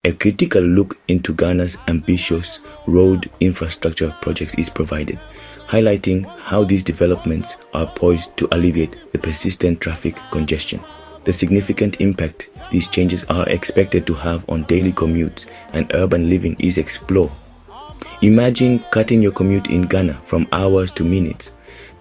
A critical look into Ghana's ambitious road infrastructure projects is provided, highlighting how these developments are poised to alleviate the persistent traffic congestion. The significant impact these changes are expected to have on daily commutes and urban living is explored. Imagine cutting your commute in Ghana from hours to minutes.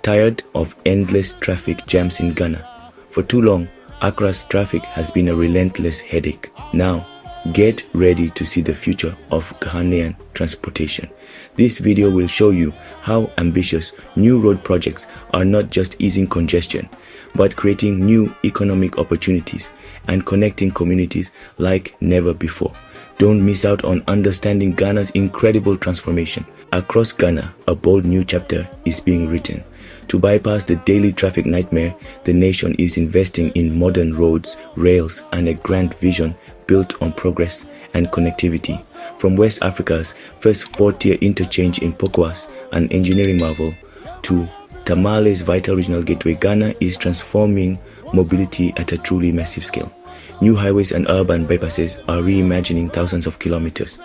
Tired of endless traffic jams in Ghana? For too long, Accra's traffic has been a relentless headache. Now, get ready to see the future of Ghanaian transportation. This video will show you how ambitious new road projects are not just easing congestion, but creating new economic opportunities and connecting communities like never before. Don't miss out on understanding Ghana's incredible transformation. Across Ghana, a bold new chapter is being written. To bypass the daily traffic nightmare, the nation is investing in modern roads, rails, and a grand vision built on progress and connectivity. From West Africa's first four-tier interchange in Pokwas, an engineering marvel, to Tamale's vital regional gateway, Ghana is transforming mobility at a truly massive scale. New highways and urban bypasses are reimagining thousands of kilometers.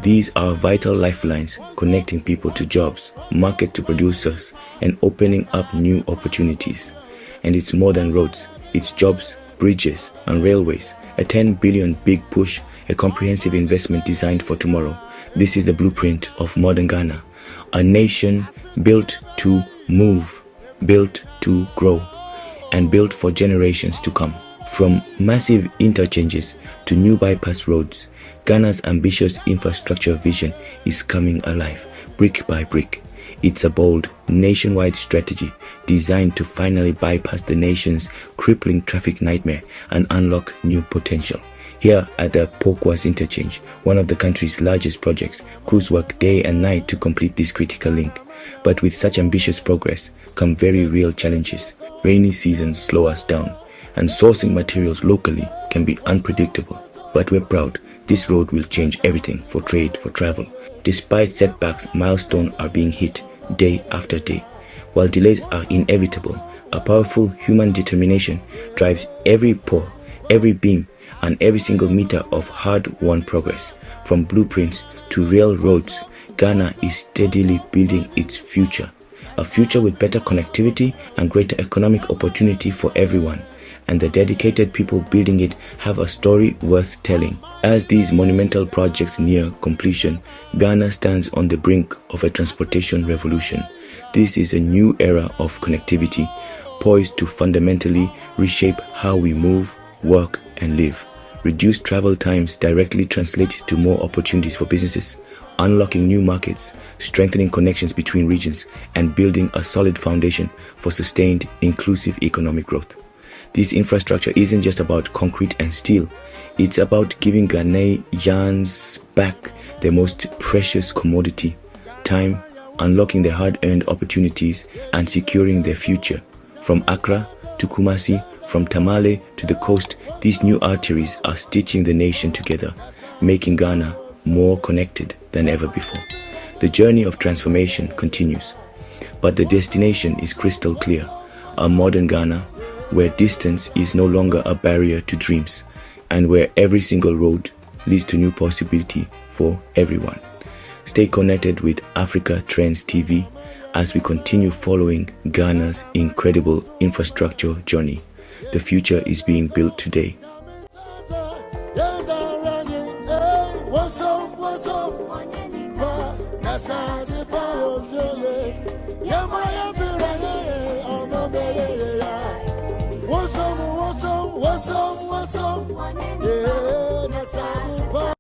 These are vital lifelines connecting people to jobs, market to producers, and opening up new opportunities. And it's more than roads, it's jobs, bridges, and railways. A 10 billion big push, a comprehensive investment designed for tomorrow. This is the blueprint of modern Ghana, a nation built to move, built to grow, and built for generations to come. From massive interchanges to new bypass roads, Ghana's ambitious infrastructure vision is coming alive, brick by brick. It's a bold, nationwide strategy designed to finally bypass the nation's crippling traffic nightmare and unlock new potential. Here at the Pokwas interchange, one of the country's largest projects, crews work day and night to complete this critical link. But with such ambitious progress come very real challenges. Rainy seasons slow us down, and sourcing materials locally can be unpredictable. But we're proud. This road will change everything for trade, for travel. Despite setbacks, milestones are being hit day after day. While delays are inevitable, a powerful human determination drives every pore, every beam, and every single meter of hard-won progress. From blueprints to real roads, Ghana is steadily building its future. A future with better connectivity and greater economic opportunity for everyone. And the dedicated people building it have a story worth telling. As these monumental projects near completion, Ghana stands on the brink of a transportation revolution. This is a new era of connectivity, poised to fundamentally reshape how we move, work, and live. Reduced travel times directly translate to more opportunities for businesses, unlocking new markets, strengthening connections between regions, and building a solid foundation for sustained, inclusive economic growth. This infrastructure isn't just about concrete and steel. It's about giving Ghanaians back their most precious commodity, time, unlocking their hard-earned opportunities, and securing their future. From Accra to Kumasi, from Tamale to the coast, these new arteries are stitching the nation together, making Ghana more connected than ever before. The journey of transformation continues, but the destination is crystal clear: a modern Ghana where distance is no longer a barrier to dreams, and where every single road leads to new possibility for everyone. Stay connected with Africa Trends TV as we continue following Ghana's incredible infrastructure journey. The future is being built today. What's up? Yeah.